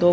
2